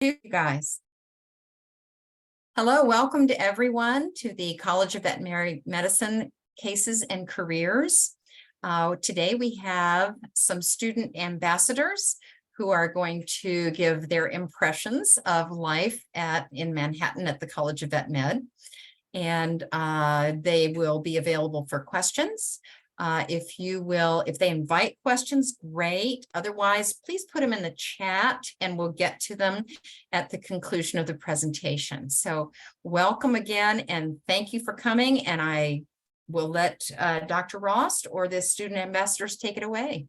You guys. Hello, welcome to everyone to the College of Veterinary Medicine Cases and Careers. Today we have some student ambassadors who are going to give their impressions of life in Manhattan at the College of Vet Med. And they will be available for questions. If they invite questions, great. Otherwise, please put them in the chat and we'll get to them at the conclusion of the presentation. So welcome again and thank you for coming. And I will let Dr. Rost or the student ambassadors take it away.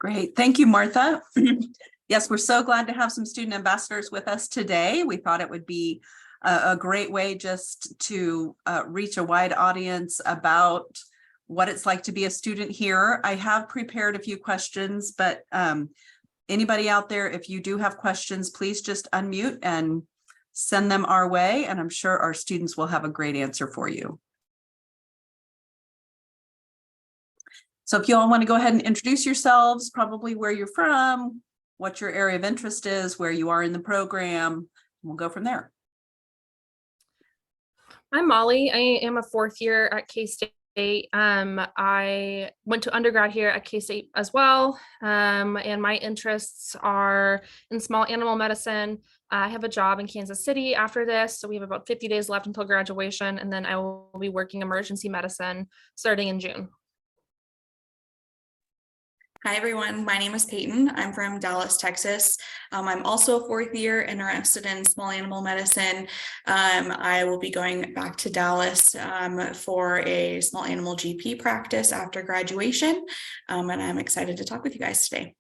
Great. Thank you, Martha. Yes, we're so glad to have some student ambassadors with us today. We thought it would be a great way just to reach a wide audience about what it's like to be a student here. I have prepared a few questions, but anybody out there, if you do have questions, please just unmute and send them our way. And I'm sure our students will have a great answer for you. So if you all want to go ahead and introduce yourselves, probably where you're from, what your area of interest is, where you are in the program, we'll go from there. I'm Molly. I am a fourth year at K-State. I went to undergrad here at K-State as well, and my interests are in small animal medicine. I have a job in Kansas City after this, so we have about 50 days left until graduation, and then I will be working emergency medicine starting in June. Hi everyone, my name is Payton. I'm from Dallas, Texas. I'm also a fourth year interested in small animal medicine. I will be going back to Dallas for a small animal GP practice after graduation, and I'm excited to talk with you guys today.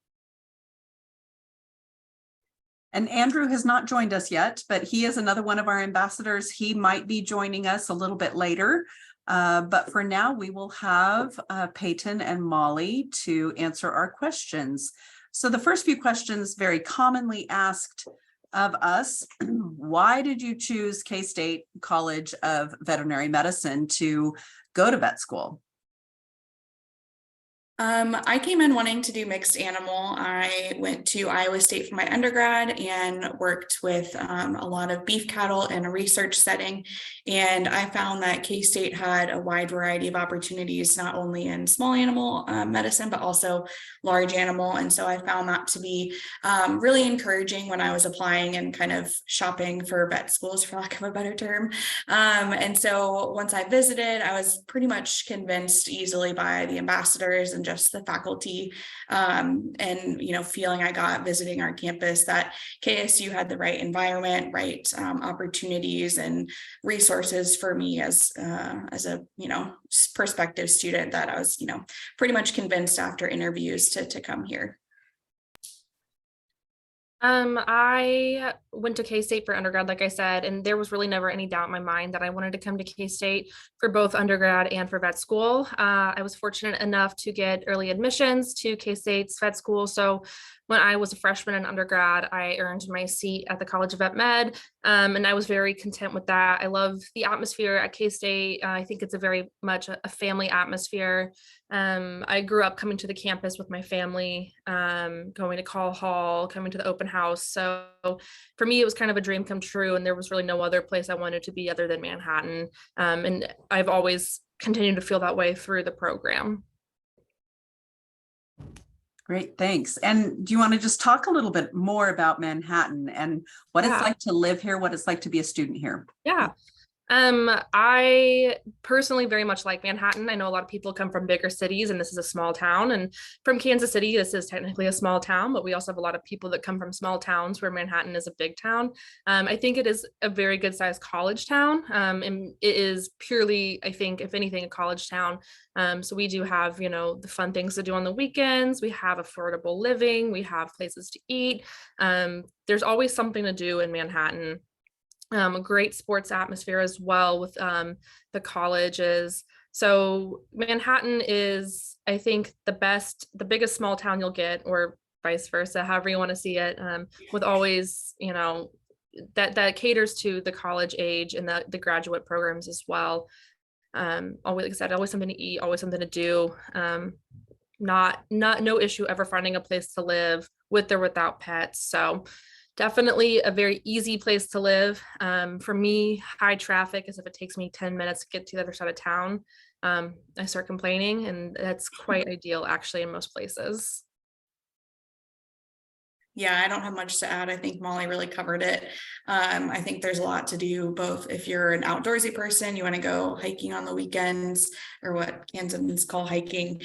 And Andrew has not joined us yet, but he is another one of our ambassadors. He might be joining us a little bit later. But for now, we will have Payton and Molly to answer our questions. So the first few questions very commonly asked of us, why did you choose K-State College of Veterinary Medicine to go to vet school? I came in wanting to do mixed animal. I went to Iowa State for my undergrad and worked with a lot of beef cattle in a research setting. And I found that K-State had a wide variety of opportunities, not only in small animal medicine, but also large animal. And so I found that to be really encouraging when I was applying and kind of shopping for vet schools, for lack of a better term. And so once I visited, I was pretty much convinced easily by the ambassadors and just the faculty, and feeling I got visiting our campus that KSU had the right environment, right opportunities and resources for me as a prospective student, that I was pretty much convinced after interviews to come here. I went to K-State for undergrad, like I said, and there was really never any doubt in my mind that I wanted to come to K-State for both undergrad and for vet school. I was fortunate enough to get early admissions to K-State's vet school. So when I was a freshman in undergrad, I earned my seat at the College of Vet Med, and I was very content with that. I love the atmosphere at K-State. I think it's a very much a family atmosphere. I grew up coming to the campus with my family, going to Call Hall, coming to the open house. So for me, it was kind of a dream come true, and there was really no other place I wanted to be other than Manhattan. And I've always continued to feel that way through the program. Great, thanks. And do you want to just talk a little bit more about Manhattan and what it's like to live here, what it's like to be a student here? Yeah. I personally very much like Manhattan. I know a lot of people come from bigger cities and this is a small town, and from Kansas City, this is technically a small town, but we also have a lot of people that come from small towns where Manhattan is a big town. I think it is a very good sized college town. And it is purely, I think, if anything, a college town. So we do have, the fun things to do on the weekends. We have affordable living. We have places to eat. There's always something to do in Manhattan. A great sports atmosphere as well with the colleges. So Manhattan is, I think, the biggest small town you'll get, or vice versa, however you want to see it, with always, that caters to the college age and the graduate programs as well. Always, like I said, always something to eat, always something to do. No issue ever finding a place to live with or without pets. So Definitely a very easy place to live. For me, high traffic is if it takes me 10 minutes to get to the other side of town. I start complaining, and that's quite ideal actually in most places. Yeah, I don't have much to add. I think Molly really covered it. I think there's a lot to do, both if you're an outdoorsy person, you want to go hiking on the weekends, or what Kansans call hiking,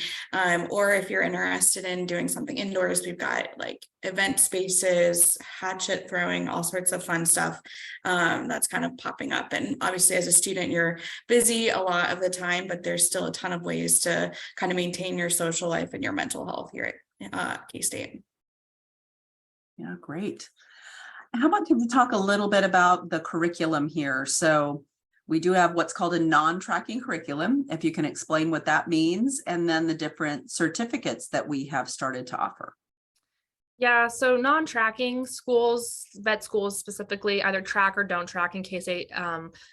or if you're interested in doing something indoors, we've got like event spaces, hatchet throwing, all sorts of fun stuff that's kind of popping up. And obviously as a student, you're busy a lot of the time, but there's still a ton of ways to kind of maintain your social life and your mental health here at K-State. Yeah, great. How about we talk a little bit about the curriculum here? So we do have what's called a non-tracking curriculum, if you can explain what that means, and then the different certificates that we have started to offer. Yeah, so non-tracking schools, vet schools specifically, either track or don't track. In case they,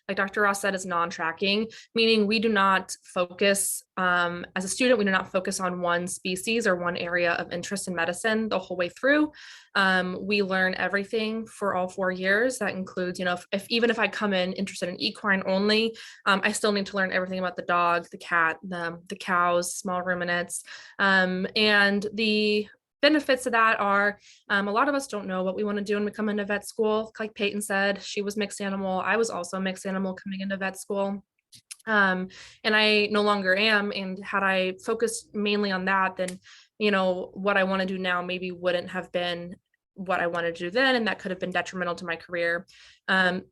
like Dr. Ross said, is non-tracking, meaning we do not focus, as a student, we do not focus on one species or one area of interest in medicine the whole way through. We learn everything for all 4 years. That includes, you know, even if I come in interested in equine only, I still need to learn everything about the dog, the cat, the cows, small ruminants, and the benefits of that are a lot of us don't know what we want to do when we come into vet school. Like Payton said, she was mixed animal. I was also mixed animal coming into vet school. And I no longer am. And had I focused mainly on that, then, you know, what I want to do now maybe wouldn't have been what I wanted to do then, and that could have been detrimental to my career.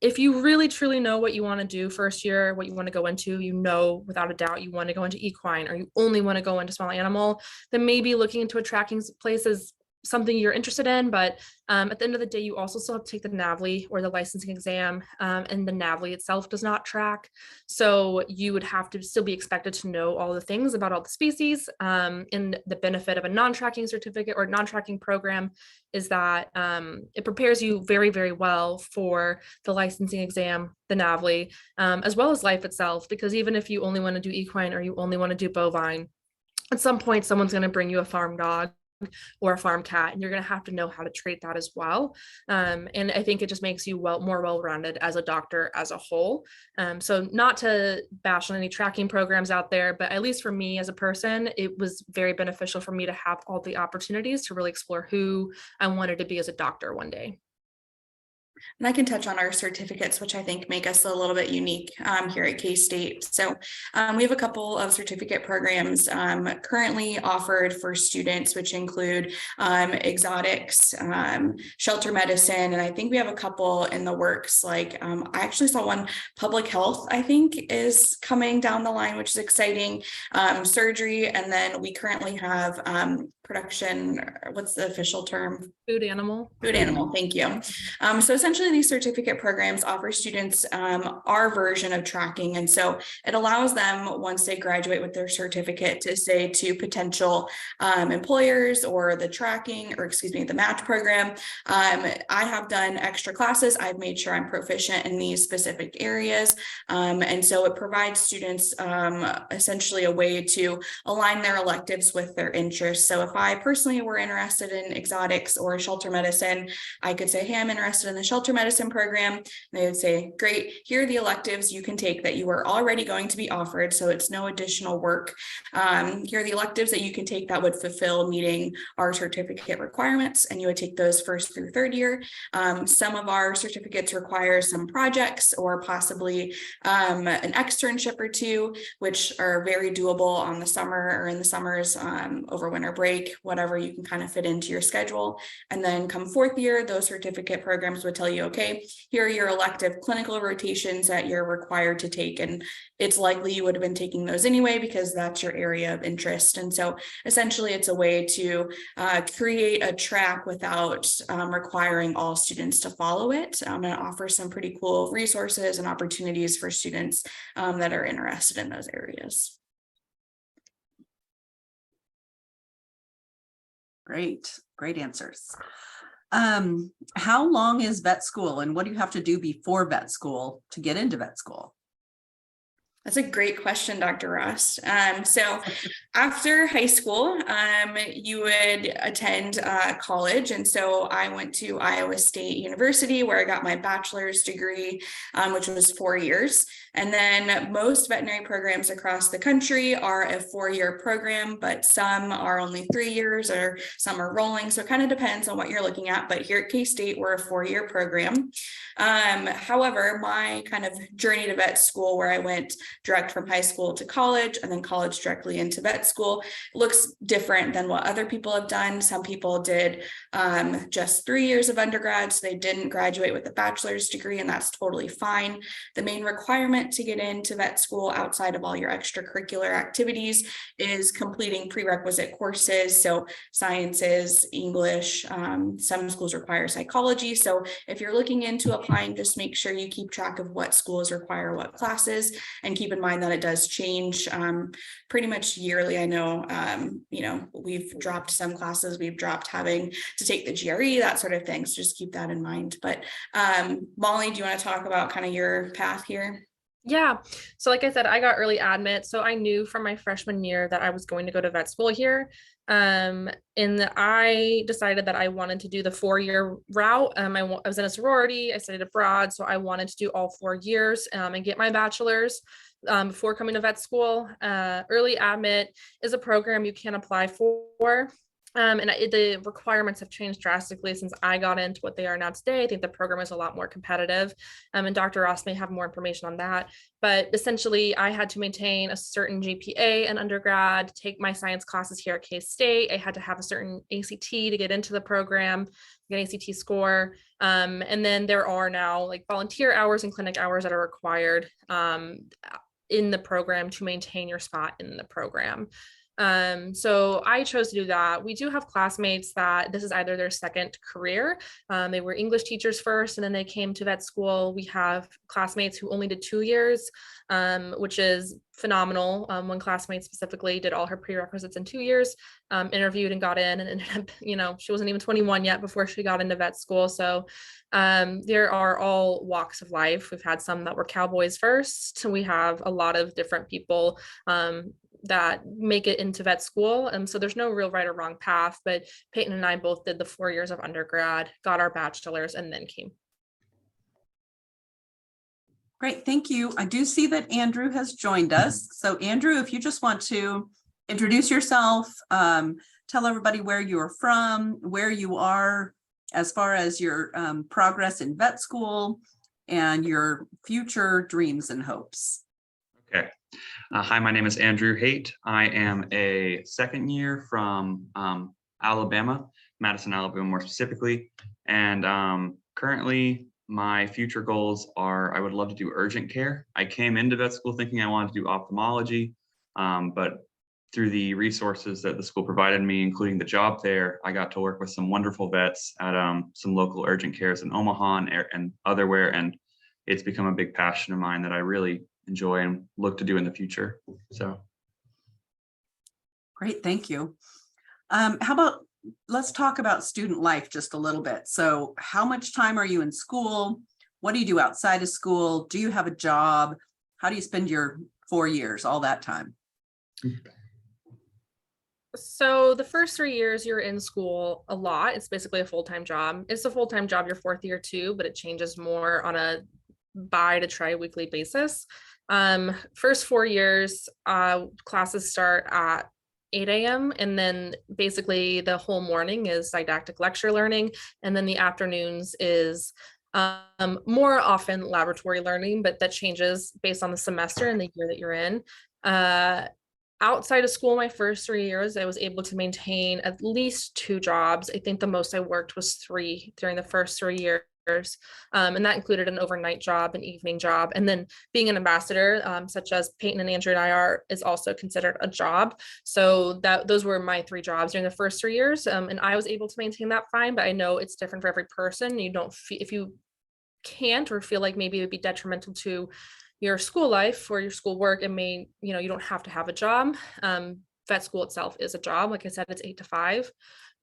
If you really truly know what you want to do first year, what you want to go into, you know, without a doubt, you want to go into equine, or you only want to go into small animal, then maybe looking into a tracking place is something you're interested in. But at the end of the day, you also still have to take the NAVLE, or the licensing exam, and the NAVLE itself does not track. So you would have to still be expected to know all the things about all the species. And the benefit of a non-tracking certificate or non-tracking program is that it prepares you very, very well for the licensing exam, the NAVLE, as well as life itself. Because even if you only want to do equine, or you only want to do bovine, at some point someone's going to bring you a farm dog or a farm cat, and you're going to have to know how to treat that as well. And I think it just makes you more well-rounded as a doctor as a whole. So not to bash on any tracking programs out there, but at least for me as a person, it was very beneficial for me to have all the opportunities to really explore who I wanted to be as a doctor one day. And I can touch on our certificates, which I think make us a little bit unique here at K-State. So we have a couple of certificate programs currently offered for students, which include exotics, shelter medicine, and I think we have a couple in the works. Like I actually saw one, public health, I think is coming down the line, which is exciting, surgery, and then we currently have production, what's the official term? Food animal. Food animal, thank you. So essentially these certificate programs offer students our version of tracking. And so it allows them, once they graduate with their certificate, to say to potential employers or the tracking, or excuse me, the match program, I have done extra classes. I've made sure I'm proficient in these specific areas. And so it provides students essentially a way to align their electives with their interests. So if I personally were interested in exotics or shelter medicine, I could say, hey, I'm interested in the shelter medicine program. And they would say, great, here are the electives you can take that you are already going to be offered. So it's no additional work. Here are the electives that you can take that would fulfill meeting our certificate requirements, and you would take those first through third year. Some of our certificates require some projects or possibly an externship or two, which are very doable on the summer or in the summers, over winter break, whatever you can kind of fit into your schedule. And then come fourth year, those certificate programs would tell you, okay, here are your elective clinical rotations that you're required to take. And it's likely you would have been taking those anyway, because that's your area of interest. And so essentially it's a way to create a track without requiring all students to follow it, and offer some pretty cool resources and opportunities for students that are interested in those areas. Great answers. How long is vet school, and what do you have to do before vet school to get into vet school? That's a great question, Dr. Ross. So after high school, you would attend college. And so I went to Iowa State University where I got my bachelor's degree, which was 4 years. And then most veterinary programs across the country are a 4-year program, but some are only 3 years or some are rolling. So it kind of depends on what you're looking at. But here at K-State, we're a 4-year program. However, my kind of journey to vet school, where I went direct from high school to college and then college directly into vet school, looks different than what other people have done. Some people did just 3 years of undergrad, so they didn't graduate with a bachelor's degree, and that's totally fine. The main requirement to get into vet school outside of all your extracurricular activities is completing prerequisite courses. So sciences, English, some schools require psychology. So if you're looking into applying, just make sure you keep track of what schools require what classes, and keep in mind that it does change pretty much yearly. I know, we've dropped some classes, we've dropped having to take the GRE, that sort of thing. So just keep that in mind. But Molly, do you want to talk about kind of your path here? Yeah. So like I said, I got early admit. So I knew from my freshman year that I was going to go to vet school here. And I decided that I wanted to do the 4-year route. I was in a sorority, I studied abroad. So I wanted to do all 4 years and get my bachelor's before coming to vet school. Early admit is a program you can apply for. The requirements have changed drastically since I got into what they are now today. I think the program is a lot more competitive, and Dr. Ross may have more information on that. But essentially, I had to maintain a certain GPA in undergrad, take my science classes here at K-State. I had to have a certain ACT to get into the program, get an ACT score. And then there are now like volunteer hours and clinic hours that are required in the program to maintain your spot in the program. So I chose to do that. We do have classmates that this is either their second career. They were English teachers first, and then they came to vet school. We have classmates who only did 2 years, which is phenomenal. One classmate specifically did all her prerequisites in 2 years, interviewed and got in, and ended up, she wasn't even 21 yet before she got into vet school. So there are all walks of life. We've had some that were cowboys first. We have a lot of different people that make it into vet school. And so there's no real right or wrong path, but Payton and I both did the 4 years of undergrad, got our bachelor's, and then came. Great, thank you. I do see that Andrew has joined us. So Andrew, if you just want to introduce yourself, tell everybody where you're from, where you are as far as your progress in vet school and your future dreams and hopes. Okay. Hi, my name is Andrew Haight. I am a second year from Alabama, Madison, Alabama, more specifically. And currently, my future goals are I would love to do urgent care. I came into vet school thinking I wanted to do ophthalmology, but through the resources that the school provided me, including the job there, I got to work with some wonderful vets at some local urgent cares in Omaha and otherwhere. And it's become a big passion of mine that I really enjoy and look to do in the future. So great, thank you. How about let's talk about student life just a little bit. So how much time are you in school? What do you do outside of school? Do you have a job? How do you spend your 4 years, all that time? So the first 3 years you're in school a lot. It's basically a full-time job. It's a full-time job your 4th year too, but it changes more on a bi to tri-weekly basis. First 4 years, classes start at 8 a.m. and then basically the whole morning is didactic lecture learning. And then the afternoons is more often laboratory learning, but that changes based on the semester and the year that you're in. Outside of school, my first 3 years, I was able to maintain at least 2 jobs. I think the most I worked was 3 during the first 3 years. And that included an overnight job, an evening job, and then being an ambassador, such as Payton and Andrew and I are, is also considered a job. So those were my 3 jobs during the first 3 years, and I was able to maintain that fine. But I know it's different for every person. You don't if you can't or feel like maybe it would be detrimental to your school life or your school work, it may, you don't have to have a job. Vet school itself is a job. Like I said, it's 8 to 5.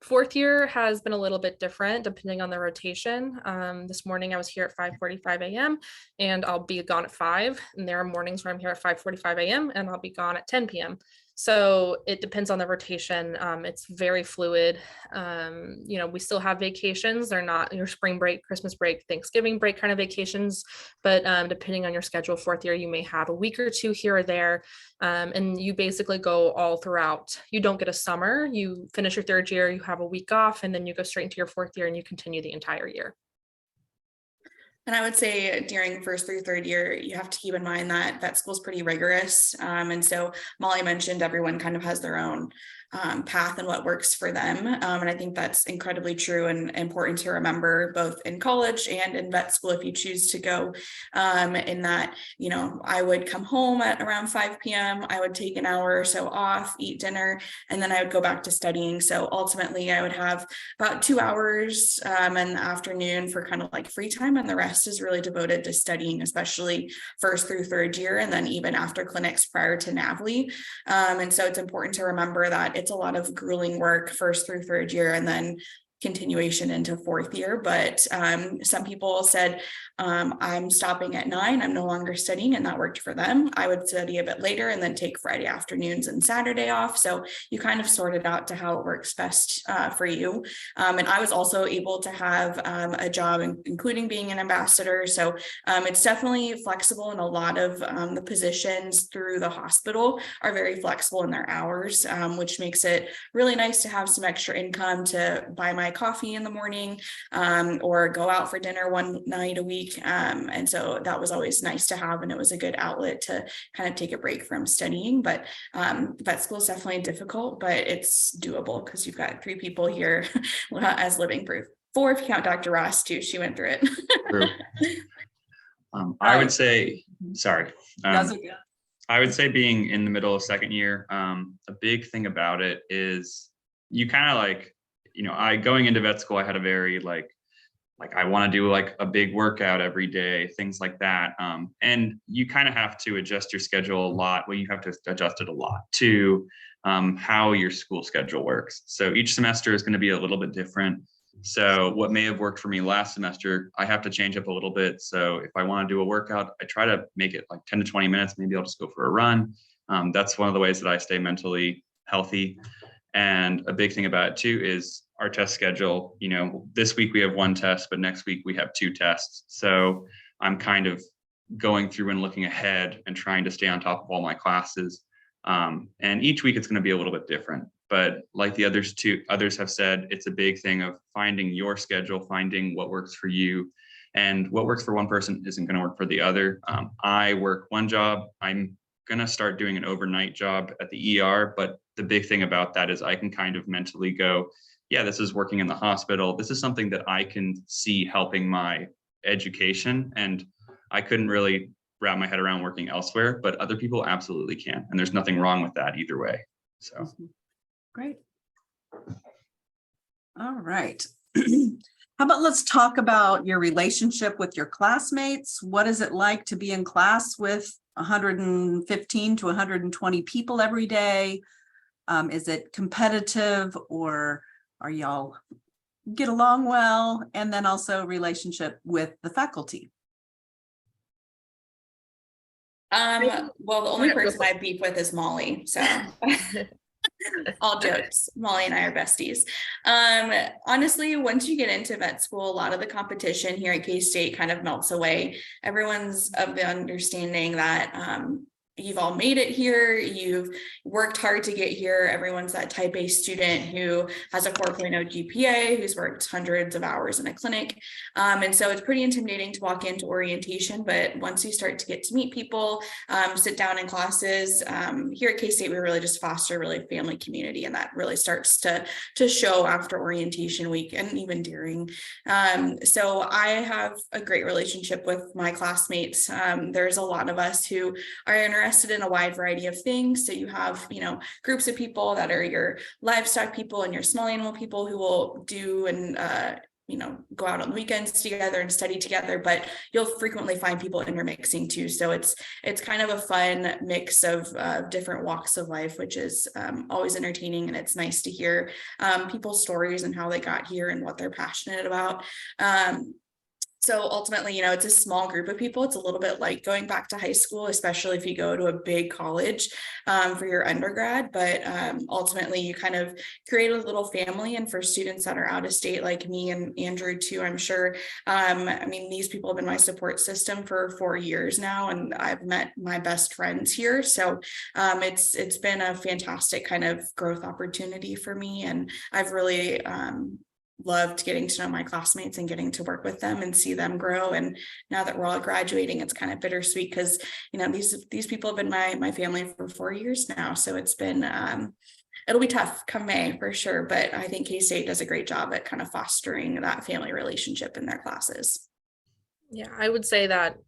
Fourth year has been a little bit different depending on the rotation. This morning I was here at 5:45 a.m. and I'll be gone at 5. And there are mornings where I'm here at 5:45 a.m. and I'll be gone at 10 p.m. So it depends on the rotation. It's very fluid. We still have vacations. They're not your spring break, Christmas break, Thanksgiving break kind of vacations, but depending on your schedule, fourth year, you may have a week or two here or there. And you basically go all throughout. You don't get a summer. You finish your third year, you have a week off, and then you go straight into your fourth year and you continue the entire year. And I would say during first through third year, you have to keep in mind that vet school is pretty rigorous. And so Molly mentioned everyone kind of has their own path and what works for them. And I think that's incredibly true and important to remember both in college and in vet school if you choose to go. In that, I would come home at around 5 p.m. I would take an hour or so off, eat dinner, and then I would go back to studying. So ultimately I would have about 2 hours in the afternoon for kind of like free time, and the rest is really devoted to studying, especially first through third year, and then even after clinics prior to NAVLE. And so it's important to remember that it's a lot of grueling work first through third year and then continuation into fourth year. But some people said, I'm stopping at 9, I'm no longer studying, and that worked for them. I would study a bit later and then take Friday afternoons and Saturday off. So you kind of sort it out to how it works best for you. And I was also able to have a job, including being an ambassador. So it's definitely flexible, and a lot of the positions through the hospital are very flexible in their hours, which makes it really nice to have some extra income to buy my coffee in the morning or go out for dinner one night a week. And so that was always nice to have, and it was a good outlet to kind of take a break from studying. But vet school is definitely difficult, but it's doable because you've got 3 people here as living proof. 4 if you count Dr. Ross too. She went through it. True. I would say, sorry. I would say being in the middle of second year, a big thing about it is you kind of like, going into vet school, I had a very like I want to do like a big workout every day, things like that. And you kind of have to adjust your schedule a lot. Well, you have to adjust it a lot to how your school schedule works. So each semester is going to be a little bit different. So what may have worked for me last semester, I have to change up a little bit. So if I want to do a workout, I try to make it like 10 to 20 minutes. Maybe I'll just go for a run. That's one of the ways that I stay mentally healthy. And a big thing about it too is our test schedule. This week we have 1 test, but next week we have 2 tests. So I'm kind of going through and looking ahead and trying to stay on top of all my classes. And each week it's going to be a little bit different. But like the others have said, it's a big thing of finding your schedule, finding what works for you. And what works for one person isn't going to work for the other. I work one job. I'm going to start doing an overnight job at the ER. But the big thing about that is I can kind of mentally go, yeah, this is working in the hospital. This is something that I can see helping my education. And I couldn't really wrap my head around working elsewhere, but other people absolutely can. And there's nothing wrong with that either way. So. Great. All right. How about let's talk about your relationship with your classmates. What is it like to be in class with 115 to 120 people every day? Is it competitive, or are y'all get along well? And then also relationship with the faculty. Well, the only person I beef with is Molly. So all jokes. Molly and I are besties. Honestly, once you get into vet school, a lot of the competition here at K-State kind of melts away. Everyone's of the understanding that you've all made it here. You've worked hard to get here. Everyone's that type A student who has a 4.0 GPA, who's worked hundreds of hours in a clinic. And so it's pretty intimidating to walk into orientation, but once you start to get to meet people, sit down in classes, here at K-State, we really just foster really family community, and that really starts to show after orientation week and even during. So I have a great relationship with my classmates. There's a lot of us who are interested in a wide variety of things. So you have, groups of people that are your livestock people and your small animal people who will do and go out on the weekends together and study together, but you'll frequently find people intermixing too. So it's kind of a fun mix of different walks of life, which is always entertaining. And it's nice to hear people's stories and how they got here and what they're passionate about. So ultimately, it's a small group of people. It's a little bit like going back to high school, especially if you go to a big college for your undergrad. But ultimately, you kind of create a little family. And for students that are out of state, like me and Andrew too, I'm sure. These people have been my support system for 4 years now, and I've met my best friends here. So it's been a fantastic kind of growth opportunity for me, and I've really loved getting to know my classmates and getting to work with them and see them grow. And now that we're all graduating, it's kind of bittersweet because these people have been my family for 4 years now. So it's been it'll be tough come May for sure, but I think K-State does a great job at kind of fostering that family relationship in their classes. Yeah, I would say that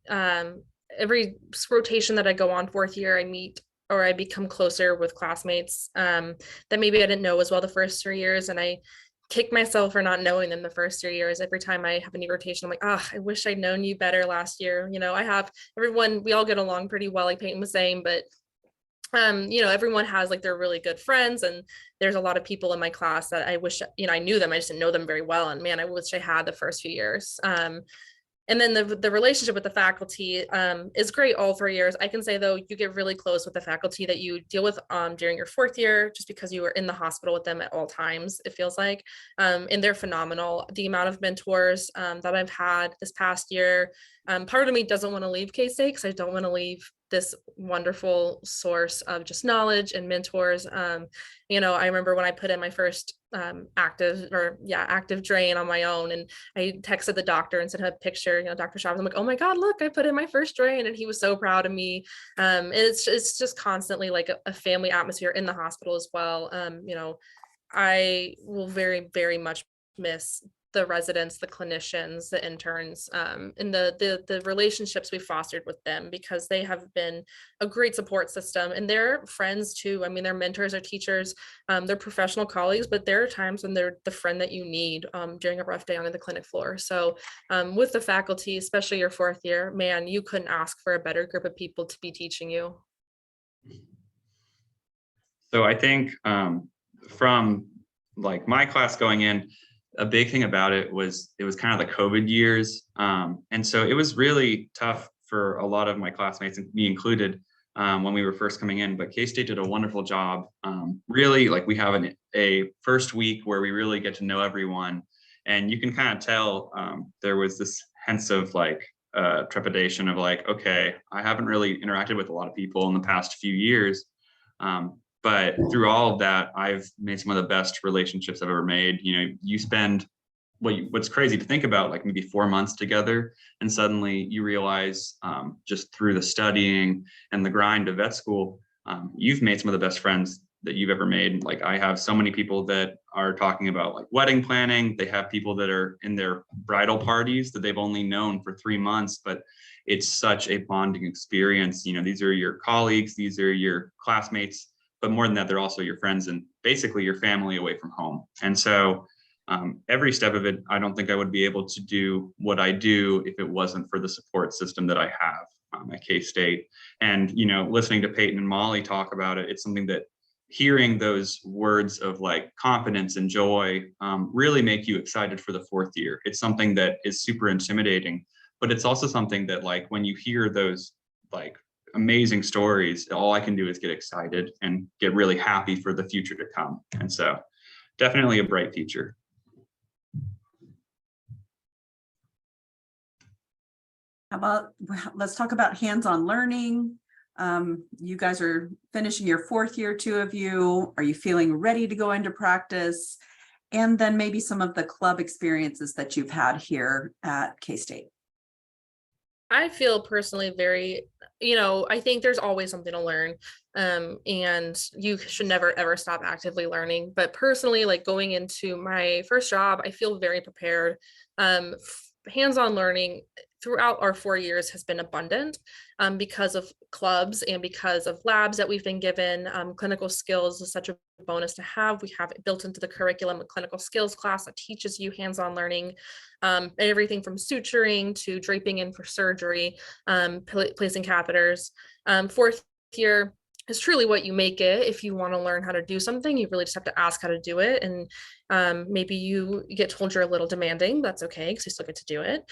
every rotation that I go on 4th year, I meet or I become closer with classmates that maybe I didn't know as well the first 3 years, and I kick myself for not knowing them the first 3 years. Every time I have a new rotation, I'm like, I wish I'd known you better last year. I have everyone, we all get along pretty well, like Payton was saying, but everyone has like their really good friends, and there's a lot of people in my class that I wish, I knew them. I just didn't know them very well. And man, I wish I had the first few years. And then the relationship with the faculty is great all 3 years. I can say though, you get really close with the faculty that you deal with during your 4th year, just because you are in the hospital with them at all times, it feels like. And they're phenomenal. The amount of mentors that I've had this past year, part of me doesn't want to leave K-State because I don't want to leave this wonderful source of just knowledge and mentors. I remember when I put in my first active drain on my own, and I texted the doctor and sent him a picture, Dr. Chavez. I'm like, oh my God, look, I put in my first drain, and he was so proud of me. It's just constantly like a family atmosphere in the hospital as well. I will very, very much miss the residents, the clinicians, the interns, and the relationships we fostered with them, because they have been a great support system, and they're friends too. They're mentors, they're teachers, they're professional colleagues, but there are times when they're the friend that you need during a rough day on the clinic floor. So with the faculty, especially your 4th year, man, you couldn't ask for a better group of people to be teaching you. So I think from like my class going in, a big thing about it was kind of the COVID years. And so it was really tough for a lot of my classmates, and me included, when we were first coming in, but K-State did a wonderful job. Really, like we have a first week where we really get to know everyone, and you can kind of tell there was this sense of like trepidation of like, okay, I haven't really interacted with a lot of people in the past few years. But through all of that, I've made some of the best relationships I've ever made. You spend what's crazy to think about, like maybe 4 months together, and suddenly you realize just through the studying and the grind of vet school, you've made some of the best friends that you've ever made. Like I have so many people that are talking about like wedding planning. They have people that are in their bridal parties that they've only known for 3 months, but it's such a bonding experience. These are your colleagues, these are your classmates. But more than that, they're also your friends and basically your family away from home. And so every step of it, I don't think I would be able to do what I do if it wasn't for the support system that I have at K-State. And, listening to Payton and Molly talk about it, it's something that hearing those words of like confidence and joy really make you excited for the 4th year. It's something that is super intimidating, but it's also something that like when you hear those like amazing stories, all I can do is get excited and get really happy for the future to come. And so definitely a bright future. Let's talk about hands-on learning. You guys are finishing your 4th year, 2 of you. Are you feeling ready to go into practice? And then maybe some of the club experiences that you've had here at K-State. I feel personally very, I think there's always something to learn, and you should never, ever stop actively learning. But personally, like going into my first job, I feel very prepared. Hands-on learning, throughout our 4 years has been abundant because of clubs and because of labs that we've been given. Clinical skills is such a bonus to have. We have it built into the curriculum, a clinical skills class that teaches you hands-on learning, everything from suturing to draping in for surgery, placing catheters. Fourth year is truly what you make it. If you want to learn how to do something, you really just have to ask how to do it. And maybe you get told you're a little demanding. That's okay, because you still get to do it.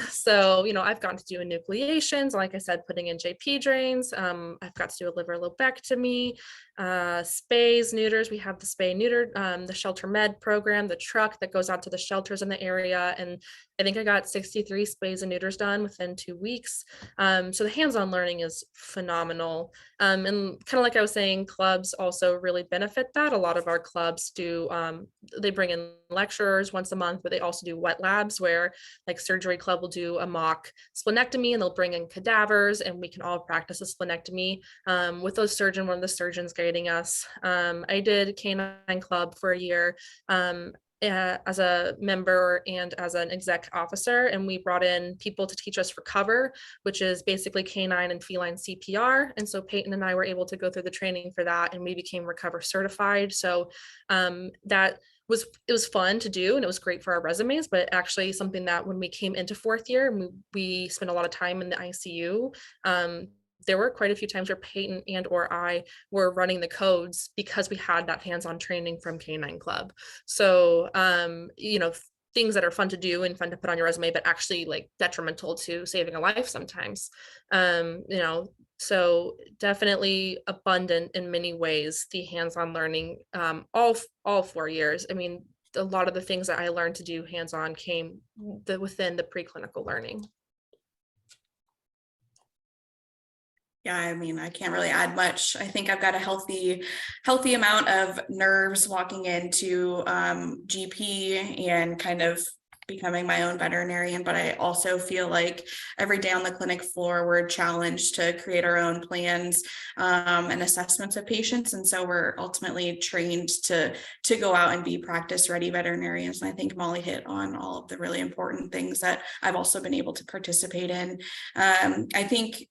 So, I've gotten to do enucleations, like I said, putting in JP drains. I've got to do a liver lobectomy, spays, neuters. We have the spay neuter, the shelter med program, the truck that goes out to the shelters in the area. And I think I got 63 spays and neuters done within 2 weeks. So the hands-on learning is phenomenal. And kind of like I was saying, clubs also really benefit that. A lot of our clubs do, they bring in lecturers once a month, but they also do wet labs where like surgery club will do a mock splenectomy and they'll bring in cadavers and we can all practice a splenectomy with one of the surgeons guiding us. I did canine club for a year. As a member and as an exec officer, and we brought in people to teach us recover, which is basically canine and feline CPR. And so Payton and I were able to go through the training for that, and we became recover certified. So it was fun to do, and it was great for our resumes, but actually something that when we came into 4th year, we spent a lot of time in the ICU. There were quite a few times where Payton and or I were running the codes because we had that hands-on training from Canine Club. So, things that are fun to do and fun to put on your resume, but actually like detrimental to saving a life sometimes. So definitely abundant in many ways, the hands-on learning, all 4 years. I mean, a lot of the things that I learned to do hands-on came within the preclinical learning. Yeah, I mean, I can't really add much. I think I've got a healthy amount of nerves walking into GP and kind of becoming my own veterinarian, but I also feel like every day on the clinic floor, we're challenged to create our own plans and assessments of patients. And so we're ultimately trained to go out and be practice ready veterinarians. And I think Molly hit on all of the really important things that I've also been able to participate in. I think,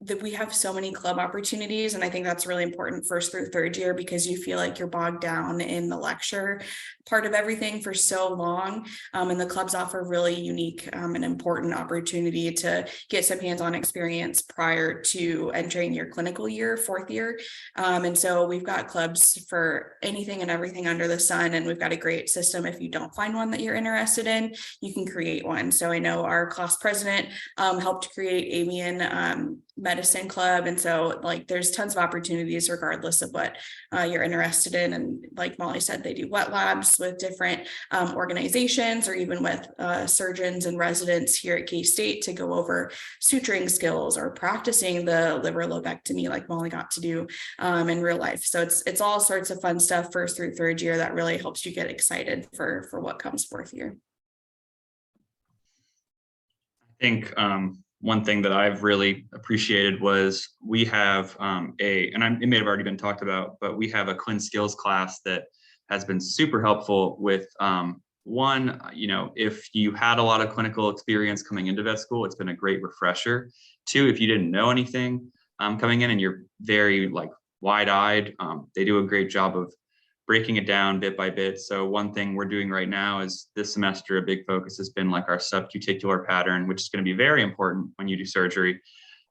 that we have so many club opportunities. And I think that's really important 1st through 3rd year, because you feel like you're bogged down in the lecture part of everything for so long. And the clubs offer really unique and important opportunity to get some hands-on experience prior to entering your clinical year, 4th year. And so we've got clubs for anything and everything under the sun. And we've got a great system. If you don't find one that you're interested in, you can create one. So I know our class president helped create avian medicine club. And so like there's tons of opportunities regardless of what you're interested in. And like Molly said, they do wet labs with different organizations or even with surgeons and residents here at K-State to go over suturing skills or practicing the liver lobectomy like Molly got to do in real life. So it's all sorts of fun stuff 1st through 3rd year that really helps you get excited for what comes 4th year. I think one thing that I've really appreciated was we have it may have already been talked about, but we have a clin skills class that has been super helpful with one, if you had a lot of clinical experience coming into vet school, it's been a great refresher. 2, if you didn't know anything coming in and you're very like wide-eyed, they do a great job of breaking it down bit by bit. So one thing we're doing right now is this semester, a big focus has been like our subcuticular pattern, which is going to be very important when you do surgery,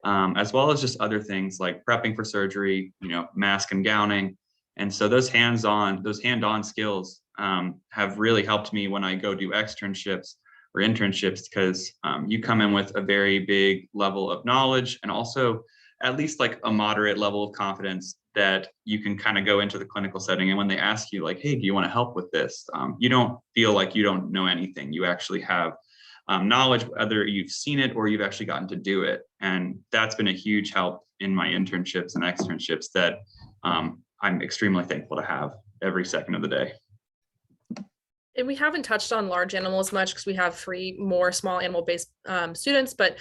as well as just other things like prepping for surgery, mask and gowning. And so those hand-on skills have really helped me when I go do externships or internships, because you come in with a very big level of knowledge and also at least like a moderate level of confidence that you can kind of go into the clinical setting. And when they ask you like, hey, do you want to help with this? You don't feel like you don't know anything. You actually have knowledge, whether you've seen it or you've actually gotten to do it. And that's been a huge help in my internships and externships that I'm extremely thankful to have every second of the day. And we haven't touched on large animals much because we have 3 more small animal based students, but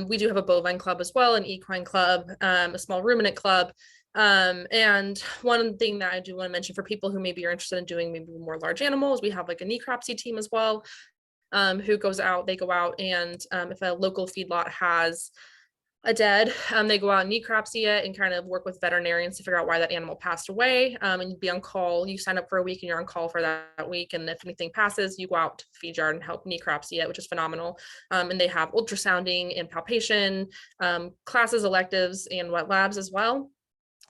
we do have a bovine club as well, an equine club, a small ruminant club. And one thing that I do want to mention for people who maybe are interested in doing maybe more large animals, we have like a necropsy team as well. who goes out, they go out and if a local feedlot has a dead, they go out and necropsy it and kind of work with veterinarians to figure out why that animal passed away. And you'd be on call. You sign up for a week and you're on call for that week. And if anything passes, you go out to the feed yard and help necropsy it, which is phenomenal. And they have ultrasounding and palpation classes, electives, and wet labs as well.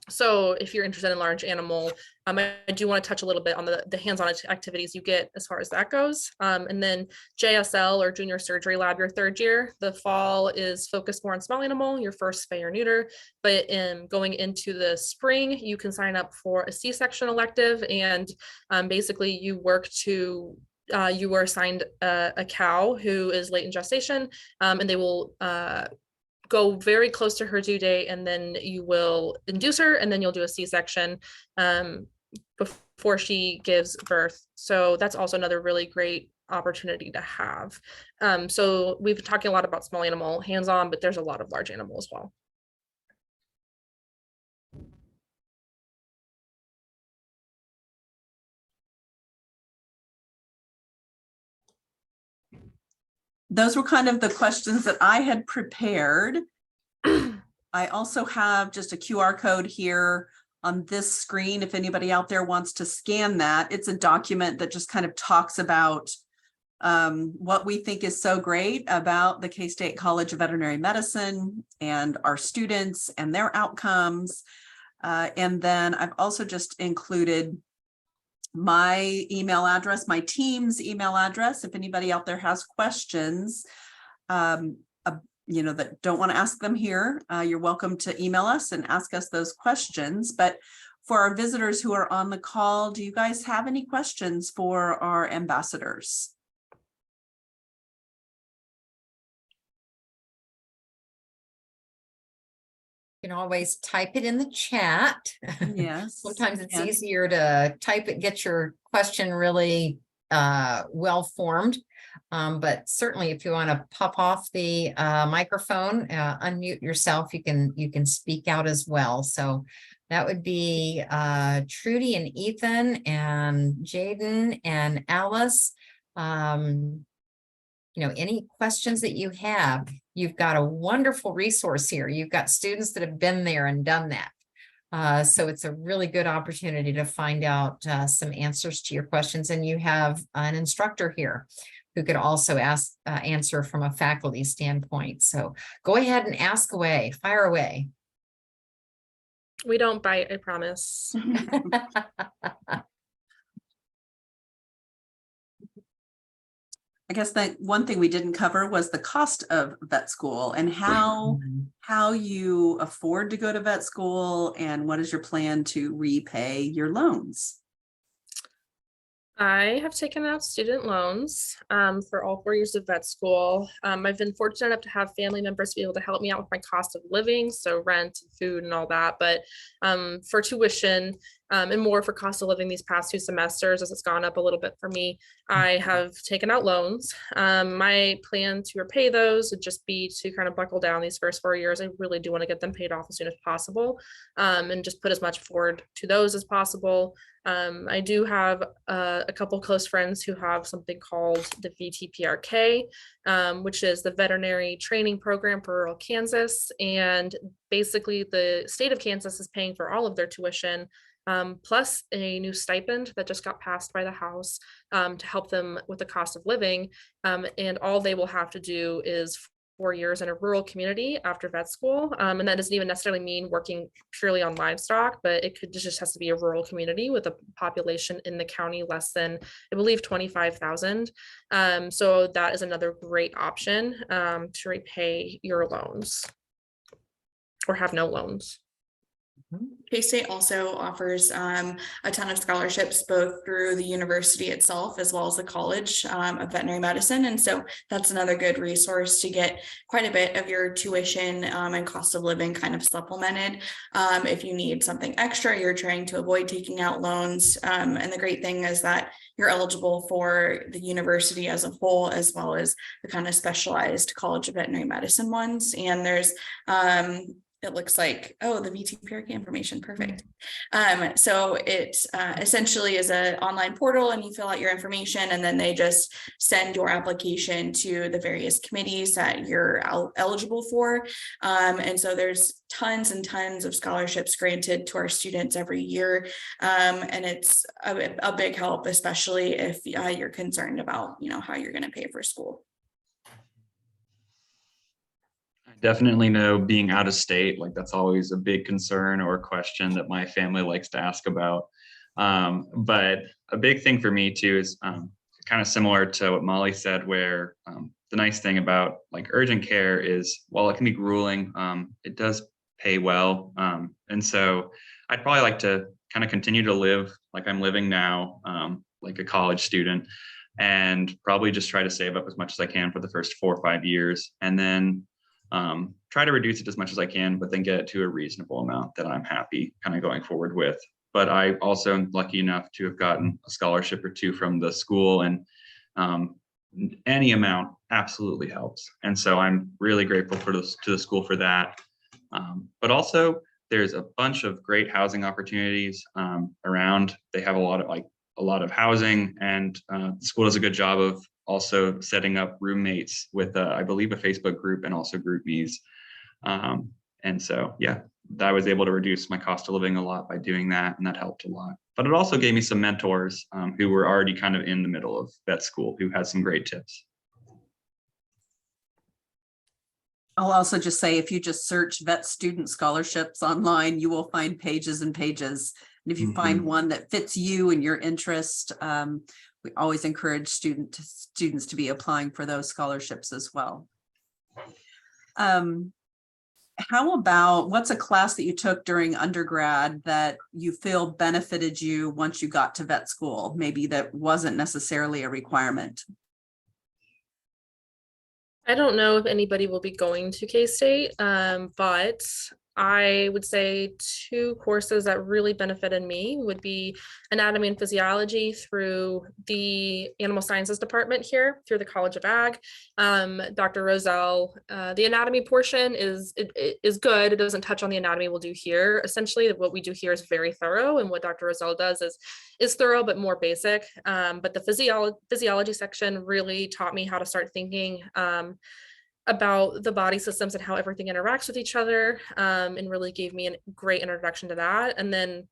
So if you're interested in large animal, I do want to touch a little bit on the hands-on activities you get as far as that goes. And then JSL or junior surgery lab, your third year. The fall is focused more on small animal, your first spay or neuter. But in going into the spring, you can sign up for a C-section elective, and basically you work to you were assigned a cow who is late in gestation, and they will go very close to her due date, and then you will induce her, and then you'll do a C-section before she gives birth. So that's also another really great opportunity to have. So we've been talking a lot about small animal hands-on, but there's a lot of large animal as well. Those were kind of the questions that I had prepared. I also have just a QR code here on this screen. If anybody out there wants to scan that, it's a document that just kind of talks about what we think is so great about the K-State College of Veterinary Medicine and our students and their outcomes. And then I've also just included my email address, my team's email address. If anybody out there has questions, you know, that don't want to ask them here, you're welcome to email us and ask us those questions. But for our visitors who are on the call, do you guys have any questions for our ambassadors? You can always type it in the chat. Yes. Sometimes it's and easier to type it, get your question really well formed. But certainly if you want to pop off the microphone, unmute yourself, you can speak out as well. So that would be Trudy and Ethan and Jaden and Alice. You know, any questions that you have, you've got a wonderful resource here. You've got students that have been there and done that. So it's a really good opportunity to find out some answers to your questions. And you have an instructor here who could also answer from a faculty standpoint. So go ahead and ask away, fire away. We don't bite, I promise. I guess that one thing we didn't cover was the cost of vet school and how you afford to go to vet school and what is your plan to repay your loans? I have taken out student loans for all 4 years of vet school. I've been fortunate enough to have family members be able to help me out with my cost of living, so rent, food, and all that. But for tuition and more for cost of living these past 2 semesters, as it's gone up a little bit for me, I have taken out loans. My plan to repay those would just be to kind of buckle down these first 4 years. I really do want to get them paid off as soon as possible, and just put as much forward to those as possible. I do have a couple close friends who have something called the VTPRK, which is the Veterinary Training Program for rural Kansas. And basically the state of Kansas is paying for all of their tuition, plus a new stipend that just got passed by the House to help them with the cost of living. And all they will have to do is 4 years in a rural community after vet school. And that doesn't even necessarily mean working purely on livestock, but it could just has to be a rural community with a population in the county less than, I believe, 25,000. So that is another great option to repay your loans or have no loans. K-State also offers a ton of scholarships, both through the university itself as well as the College of Veterinary Medicine. And so that's another good resource to get quite a bit of your tuition and cost of living kind of supplemented. If you need something extra, you're trying to avoid taking out loans. And the great thing is that you're eligible for the university as a whole, as well as the kind of specialized College of Veterinary Medicine ones. And there's it looks like, oh, the VTPRK information, perfect. So it essentially is an online portal, and you fill out your information, and then they just send your application to the various committees that you're eligible for. And so there's tons and tons of scholarships granted to our students every year. And it's a big help, especially if you're concerned about, how you're going to pay for school. Definitely know being out of state, like that's always a big concern or question that my family likes to ask about. But a big thing for me too is kind of similar to what Molly said, where the nice thing about like urgent care is while it can be grueling, it does pay well. And so I'd probably like to kind of continue to live like I'm living now, like a college student, and probably just try to save up as much as I can for the first 4 or 5 years, and then try to reduce it as much as I can, but then get it to a reasonable amount that I'm happy kind of going forward with. But I also am lucky enough to have gotten a scholarship or two from the school, and any amount absolutely helps. And so I'm really grateful to the school for that. But also there's a bunch of great housing opportunities around. They have a lot of housing, and the school does a good job of also setting up roommates with, I believe, a Facebook group and also GroupMe's. And so, yeah, I was able to reduce my cost of living a lot by doing that, and that helped a lot. But it also gave me some mentors who were already kind of in the middle of vet school, who had some great tips. I'll also just say, if you just search vet student scholarships online, you will find pages and pages. And if you find one that fits you and your interest, we always encourage students to be applying for those scholarships as well. How about, what's a class that you took during undergrad that you feel benefited you once you got to vet school, maybe that wasn't necessarily a requirement? I don't know if anybody will be going to K-State, but I would say 2 courses that really benefited me would be anatomy and physiology through the animal sciences department here through the College of Ag. Dr. Roselle, the anatomy portion is good. It doesn't touch on the anatomy we'll do here. Essentially, what we do here is very thorough, and what Dr. Roselle does is thorough but more basic. But the physiology section really taught me how to start thinking about the body systems and how everything interacts with each other, and really gave me a great introduction to that. And then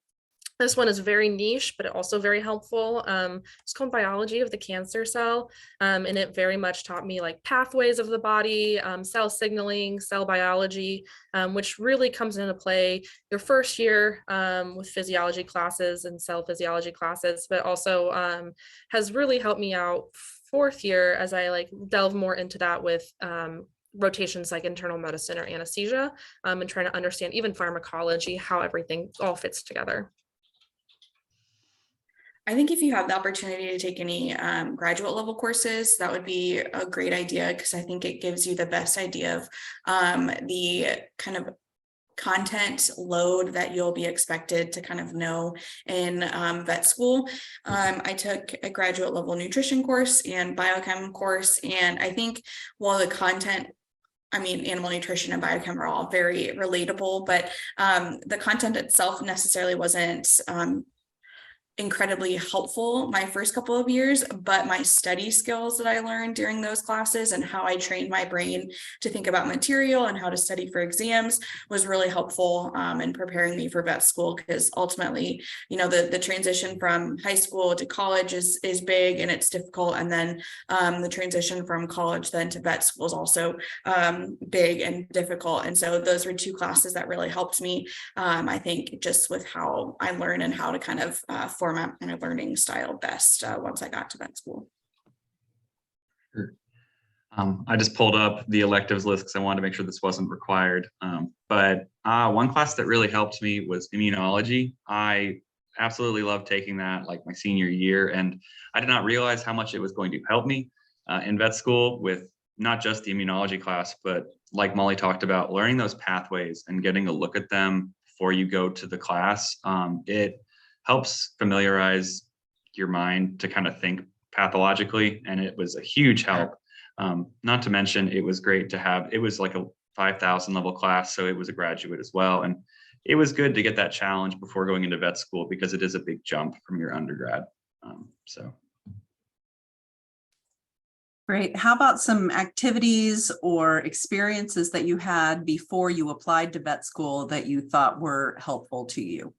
this one is very niche, but also very helpful. It's called biology of the cancer cell, and it very much taught me like pathways of the body, cell signaling, cell biology, which really comes into play your first year with physiology classes and cell physiology classes, but also has really helped me out 4th year as I delve more into that with rotations like internal medicine or anesthesia, and trying to understand even pharmacology, how everything all fits together. I think if you have the opportunity to take any graduate level courses, that would be a great idea, because I think it gives you the best idea of the kind of content load that you'll be expected to kind of know in vet school. I took a graduate level nutrition course and biochem course, and I think while the content, animal nutrition and biochem are all very relatable, but the content itself necessarily wasn't incredibly helpful my first couple of years, but my study skills that I learned during those classes and how I trained my brain to think about material and how to study for exams was really helpful in preparing me for vet school, because ultimately, the transition from high school to college is big and it's difficult, and then the transition from college then to vet school is also big and difficult. And so those were 2 classes that really helped me, I think, just with how I learn and how to kind of format my learning style best once I got to vet school. Sure. I just pulled up the electives list because I wanted to make sure this wasn't required. But one class that really helped me was immunology. I absolutely loved taking that like my senior year, and I did not realize how much it was going to help me in vet school, with not just the immunology class, but like Molly talked about, learning those pathways and getting a look at them before you go to the class. It helps familiarize your mind to kind of think pathologically, and it was a huge help. Not to mention, it was great to have, it was like 5,000 level class, so it was a graduate as well. And it was good to get that challenge before going into vet school because it is a big jump from your undergrad. So. Great. How about some activities or experiences that you had before you applied to vet school that you thought were helpful to you?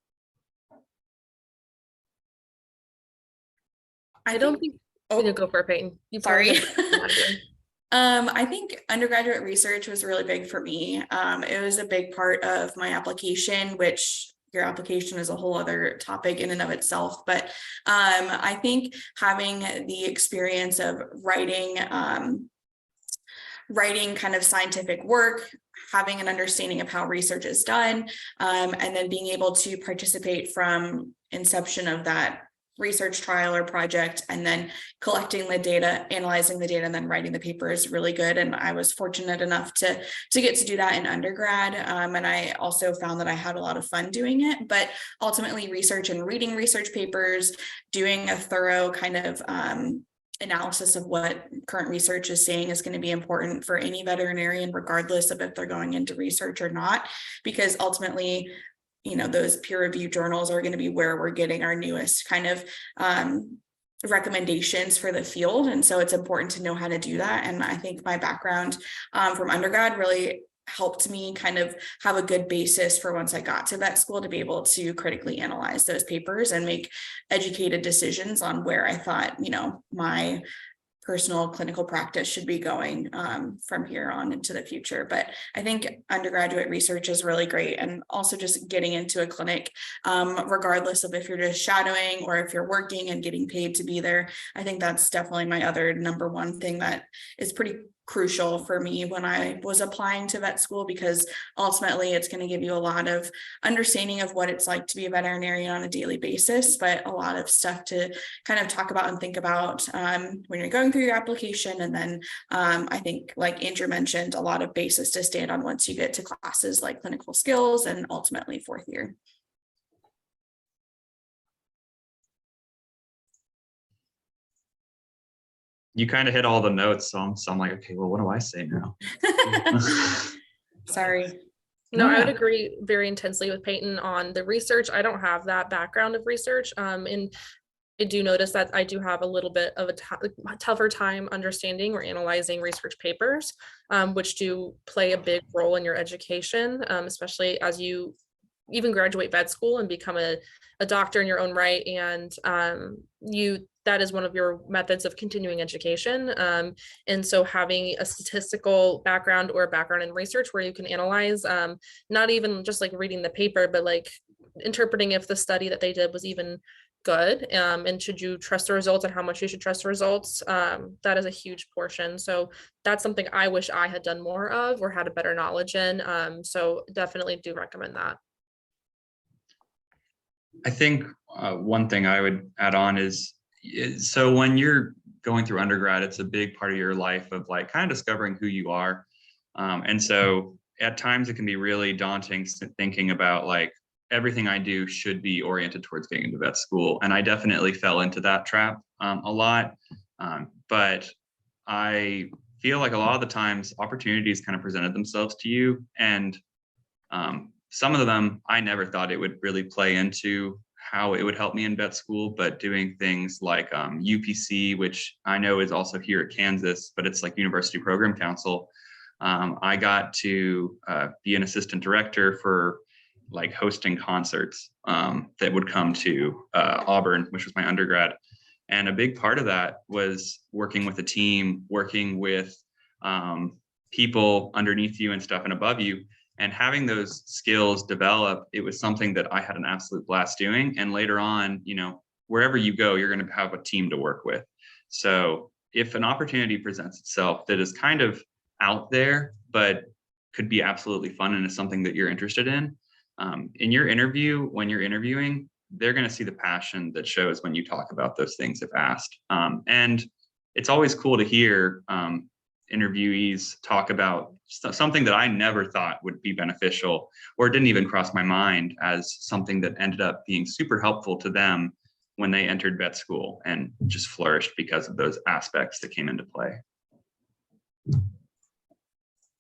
I don't think. Oh, You go for it, Payton. You sorry. probably I think undergraduate research was really big for me. It was a big part of my application, which your application is a whole other topic in and of itself. But I think having the experience of writing kind of scientific work, having an understanding of how research is done, and then being able to participate from inception of that research trial or project, and then collecting the data, analyzing the data, and then writing the paper is really good. And I was fortunate enough to get to do that in undergrad. And I also found that I had a lot of fun doing it. But ultimately, research and reading research papers, doing a thorough kind of analysis of what current research is saying is going to be important for any veterinarian, regardless of if they're going into research or not, because ultimately, you know, those peer reviewed journals are going to be where we're getting our newest kind of recommendations for the field. And so it's important to know how to do that. And I think my background from undergrad really helped me kind of have a good basis for once I got to vet school to be able to critically analyze those papers and make educated decisions on where I thought, you know, my personal clinical practice should be going from here on into the future. But I think undergraduate research is really great. And also just getting into a clinic, regardless of if you're just shadowing or if you're working and getting paid to be there. I think that's definitely my other number one thing that is pretty crucial for me when I was applying to vet school, because ultimately it's going to give you a lot of understanding of what it's like to be a veterinarian on a daily basis, but a lot of stuff to kind of talk about and think about when you're going through your application. And then I think, like Andrew mentioned, a lot of basis to stand on once you get to classes like clinical skills and ultimately fourth year. You kind of hit all the notes, so I'm like, okay, well, what do I say now? Sorry. No, I would Yeah. agree very intensely with Payton on the research. I don't have that background of research. And I do notice that I do have a little bit of a tougher time understanding or analyzing research papers, which do play a big role in your education, especially as you even graduate vet school and become a doctor in your own right. And that is one of your methods of continuing education. And so having a statistical background or a background in research where you can analyze, not even just like reading the paper, but like interpreting if the study that they did was even good, and should you trust the results and how much you should trust the results. That is a huge portion. So that's something I wish I had done more of or had a better knowledge in. So definitely do recommend that. I think one thing I would add on is so when you're going through undergrad, it's a big part of your life of like kind of discovering who you are. And so at times it can be really daunting thinking about like everything I do should be oriented towards getting into vet school. And I definitely fell into that trap a lot. But I feel like a lot of the times opportunities kind of presented themselves to you. And some of them I never thought it would really play into how it would help me in vet school, but doing things like UPC, which I know is also here at Kansas, but it's like University Program Council. I got to be an assistant director for like hosting concerts that would come to Auburn, which was my undergrad. And a big part of that was working with a team, working with people underneath you and stuff and above you. And having those skills develop, it was something that I had an absolute blast doing. And later on, you know, wherever you go, you're going to have a team to work with. So if an opportunity presents itself that is kind of out there, but could be absolutely fun and is something that you're interested in your interview, when you're interviewing, they're going to see the passion that shows when you talk about those things if asked. And it's always cool to hear interviewees talk about something that I never thought would be beneficial or didn't even cross my mind as something that ended up being super helpful to them when they entered vet school and just flourished because of those aspects that came into play.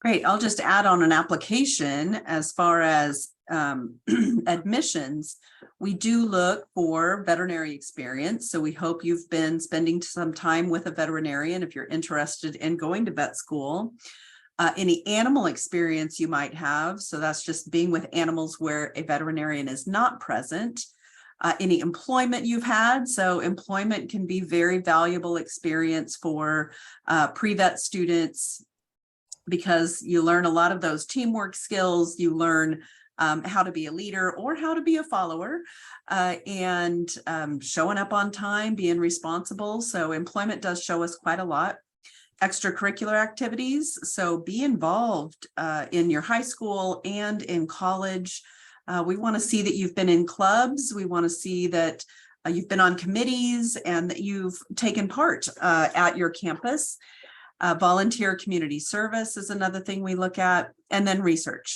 Great. I'll just add on an application as far as admissions. We do look for veterinary experience. So we hope you've been spending some time with a veterinarian if you're interested in going to vet school. Any animal experience you might have. So that's just being with animals where a veterinarian is not present. Any employment you've had. So employment can be very valuable experience for pre-vet students, because you learn a lot of those teamwork skills. You learn how to be a leader or how to be a follower, and showing up on time, being responsible. So employment does show us quite a lot. Extracurricular activities. So be involved in your high school and in college. We want to see that you've been in clubs. We want to see that you've been on committees and that you've taken part at your campus. Volunteer community service is another thing we look at, and then research.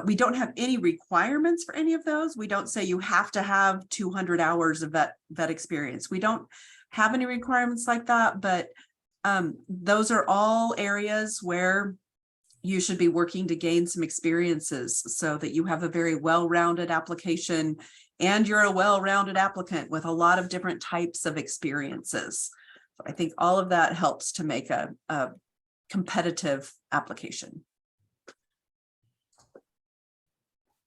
We don't have any requirements for any of those. We don't say you have to have 200 hours of vet experience. We don't have any requirements like that, but those are all areas where you should be working to gain some experiences so that you have a very well-rounded application and you're a well-rounded applicant with a lot of different types of experiences. So I think all of that helps to make a competitive application.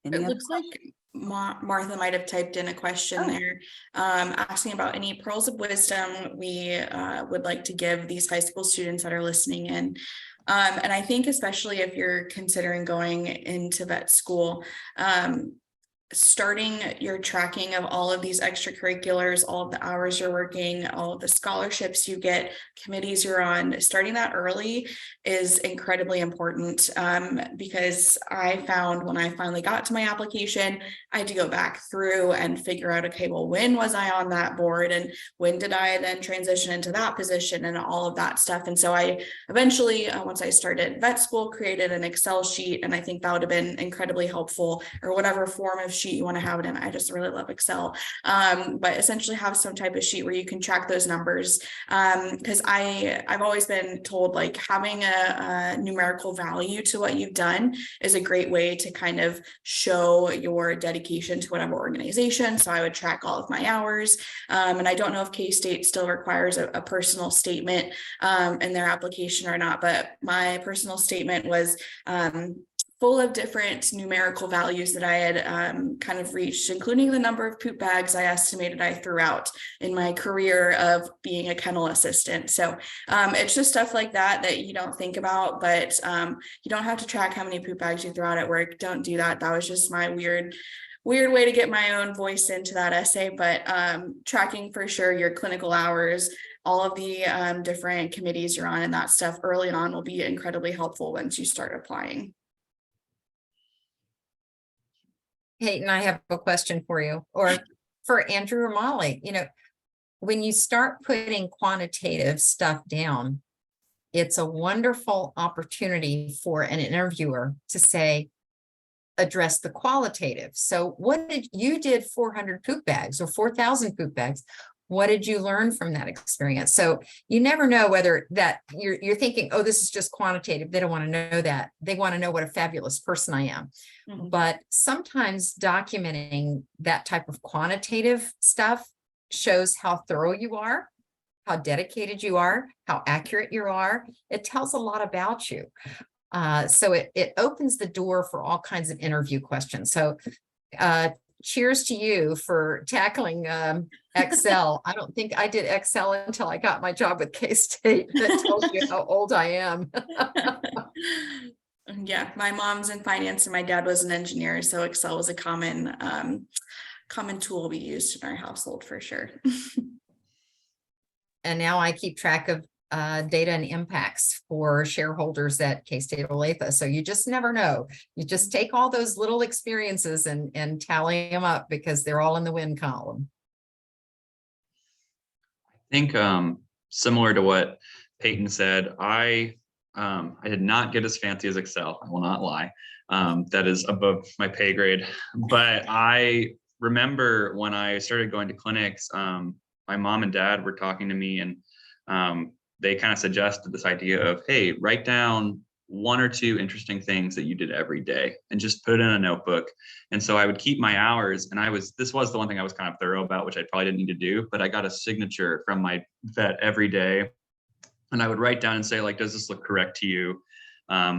It looks like Martha might have typed in a question there, asking about any pearls of wisdom we would like to give these high school students that are listening in. And I think especially if you're considering going into vet school, starting your tracking of all of these extracurriculars, all of the hours you're working, all of the scholarships you get, committees you're on, starting that early is incredibly important, because I found when I finally got to my application, I had to go back through and figure out, okay, well, when was I on that board and when did I then transition into that position and all of that stuff. And so I eventually, once I started vet school, created an Excel sheet, and I think that would have been incredibly helpful, or whatever form of sheet you want to have it in. I just really love Excel, but essentially have some type of sheet where you can track those numbers, because I've always been told like having a numerical value to what you've done is a great way to kind of show your dedication to whatever organization. So I would track all of my hours, and I don't know if K-State still requires a personal statement in their application or not, but my personal statement was full of different numerical values that I had kind of reached, including the number of poop bags I estimated I threw out in my career of being a kennel assistant. So it's just stuff like that you don't think about, but you don't have to track how many poop bags you throw out at work. Don't do that. That was just my weird way to get my own voice into that essay, but tracking for sure your clinical hours, all of the different committees you're on and that stuff early on will be incredibly helpful once you start applying. Payton, I have a question for you, or for Andrew or Molly. You know, when you start putting quantitative stuff down, it's a wonderful opportunity for an interviewer to say, address the qualitative. So what did you did 400 poop bags or 4,000 poop bags? What did you learn from that experience? So you never know whether that you're thinking, oh, this is just quantitative. They don't want to know that. They want to know what a fabulous person I am. Mm-hmm. But sometimes documenting that type of quantitative stuff shows how thorough you are, how dedicated you are, how accurate you are. It tells a lot about you. So it opens the door for all kinds of interview questions. So cheers to you for tackling Excel. I don't think I did Excel until I got my job with K-State. That tells you how old I am. Yeah, my mom's in finance and my dad was an engineer, so Excel was a common tool we used in our household for sure. And now I keep track of data and impacts for shareholders at K-State Olathe. So you just never know. You just take all those little experiences and tally them up because they're all in the win column. I think similar to what Payton said, I did not get as fancy as Excel. I will not lie. That is above my pay grade. But I remember when I started going to clinics, my mom and dad were talking to me, and they kind of suggested this idea of, hey, write down 1 or 2 interesting things that you did every day and just put it in a notebook. And so I would keep my hours, and this was the one thing I was kind of thorough about, which I probably didn't need to do, but I got a signature from my vet every day. And I would write down and say, like, does this look correct to you?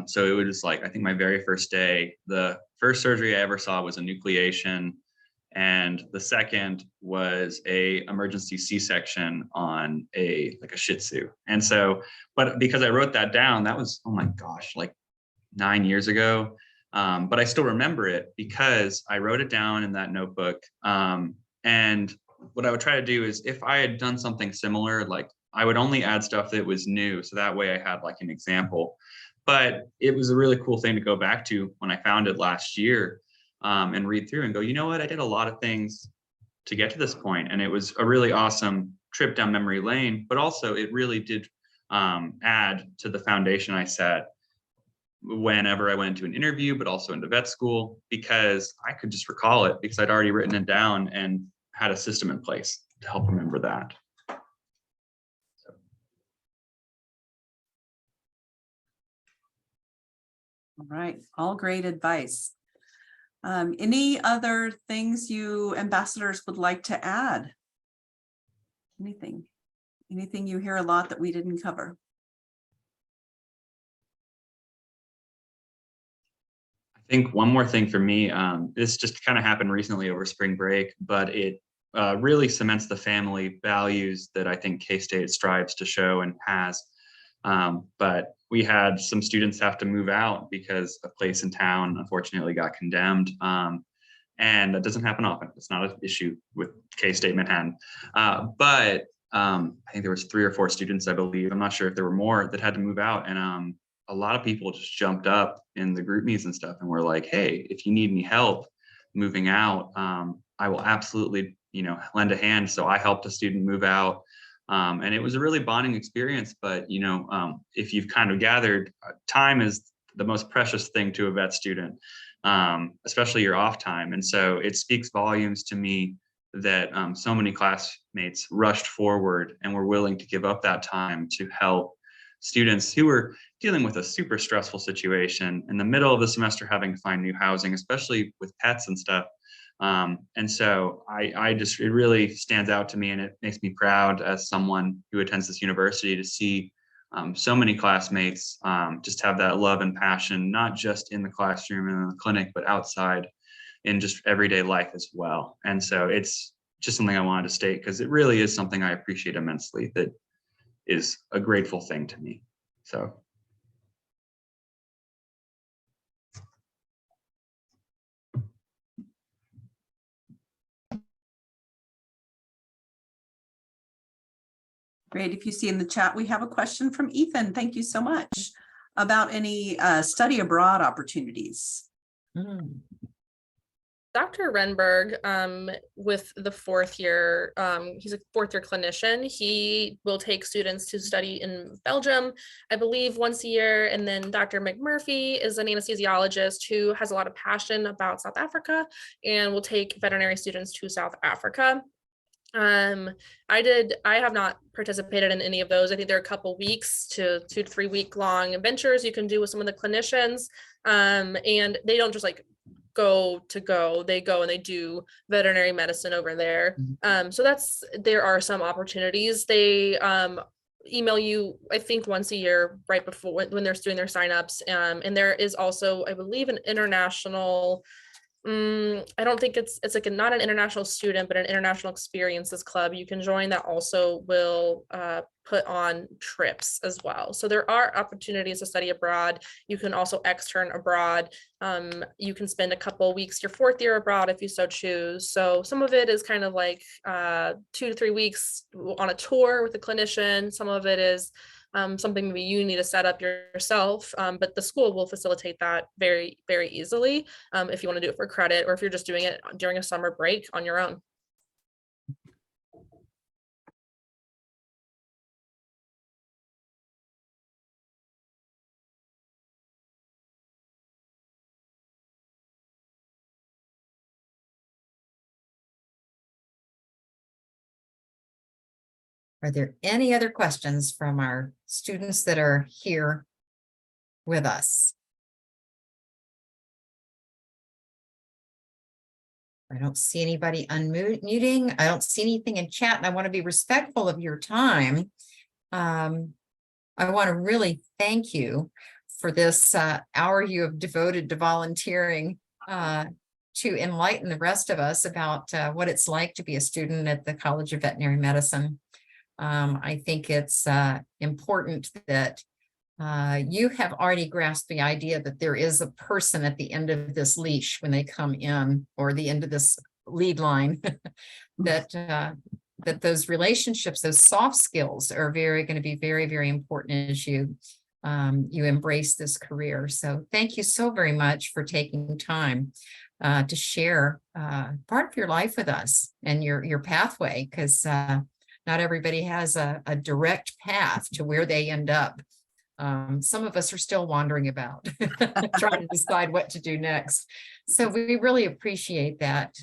So it was just like, I think my very first day, the first surgery I ever saw was a nucleation. And the second was a emergency C-section on a Shih Tzu. And so, but because I wrote that down, that was, oh my gosh, like 9 years ago. But I still remember it because I wrote it down in that notebook. And what I would try to do is, if I had done something similar, like I would only add stuff that was new. So that way I had like an example. But it was a really cool thing to go back to when I found it last year. And read through and go, you know what, I did a lot of things to get to this point. And it was a really awesome trip down memory lane, but also it really did add to the foundation I set whenever I went to an interview, but also into vet school, because I could just recall it because I'd already written it down and had a system in place to help remember that. All right, all great advice. Any other things you ambassadors would like to add? Anything you hear a lot that we didn't cover? I think one more thing for me, this just kind of happened recently over spring break, but it really cements the family values that I think K-State strives to show and has. But we had some students have to move out because a place in town unfortunately got condemned. And that doesn't happen often. It's not an issue with K-State Manhattan. But I think there was 3 or 4 students, I believe. I'm not sure if there were more that had to move out. And a lot of people just jumped up in the group meets and stuff and were like, hey, if you need any help moving out, I will absolutely, lend a hand. So I helped a student move out. And it was a really bonding experience. But, if you've kind of gathered, time is the most precious thing to a vet student, especially your off time. And so it speaks volumes to me that so many classmates rushed forward and were willing to give up that time to help students who were dealing with a super stressful situation in the middle of the semester, having to find new housing, especially with pets and stuff. And so it really stands out to me, and it makes me proud as someone who attends this university to see so many classmates just have that love and passion, not just in the classroom and in the clinic, but outside in just everyday life as well. And so it's just something I wanted to state because it really is something I appreciate immensely, that is a grateful thing to me. So. Great. If you see in the chat, we have a question from Ethan. Thank you so much. About any study abroad opportunities. Dr. Renberg, with the 4th year, he's a 4th year clinician. He will take students to study in Belgium, I believe, once a year. And then Dr. McMurphy is an anesthesiologist who has a lot of passion about South Africa and will take veterinary students to South Africa. I have not participated in any of those. I think there are a couple weeks to 2 to 3 week long adventures you can do with some of the clinicians. And they don't just like they go and they do veterinary medicine over there. So there are some opportunities. They email you, I think, once a year right before when they're doing their signups. And there is also, I believe, an international, I don't think it's like not an international student, but an international experiences club you can join that also will put on trips as well. So there are opportunities to study abroad. You can also extern abroad. You can spend a couple weeks your 4th year abroad if you so choose. So some of it is kind of like 2 to 3 weeks on a tour with a clinician. Some of it is something maybe you need to set up yourself, but the school will facilitate that very, very easily if you want to do it for credit, or if you're just doing it during a summer break on your own. Are there any other questions from our students that are here with us. I don't see anybody unmuting. I don't see anything in chat, and I want to be respectful of your time. I want to really thank you for this hour you have devoted to volunteering to enlighten the rest of us about what it's like to be a student at the College of Veterinary Medicine. I think it's important that you have already grasped the idea that there is a person at the end of this leash when they come in, or the end of this lead line, that those relationships, those soft skills are going to be very, very important as you embrace this career. So thank you so very much for taking time to share part of your life with us and your pathway, because not everybody has a direct path to where they end up. Some of us are still wandering about, trying to decide what to do next. So we really appreciate that.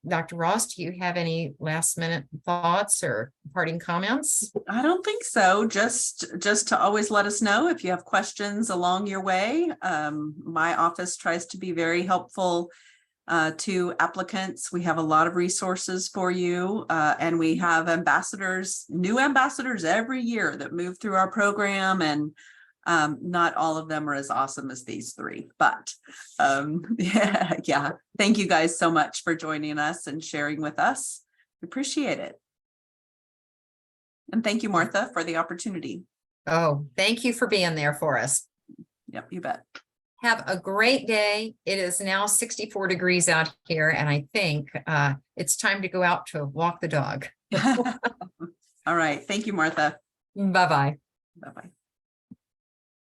Dr. Ross, do you have any last minute thoughts or parting comments? I don't think so. Just to always let us know if you have questions along your way. My office tries to be very helpful to applicants. We have a lot of resources for you, and we have new ambassadors every year that move through our program, and not all of them are as awesome as these three, but yeah. Thank you guys so much for joining us and sharing with us. We appreciate it. And thank you, Martha, for the opportunity. Oh, thank you for being there for us. Yep, you bet. Have a great day. It is now 64 degrees out here, and I think it's time to go out to walk the dog. All right. Thank you, Martha. Bye-bye. Bye-bye.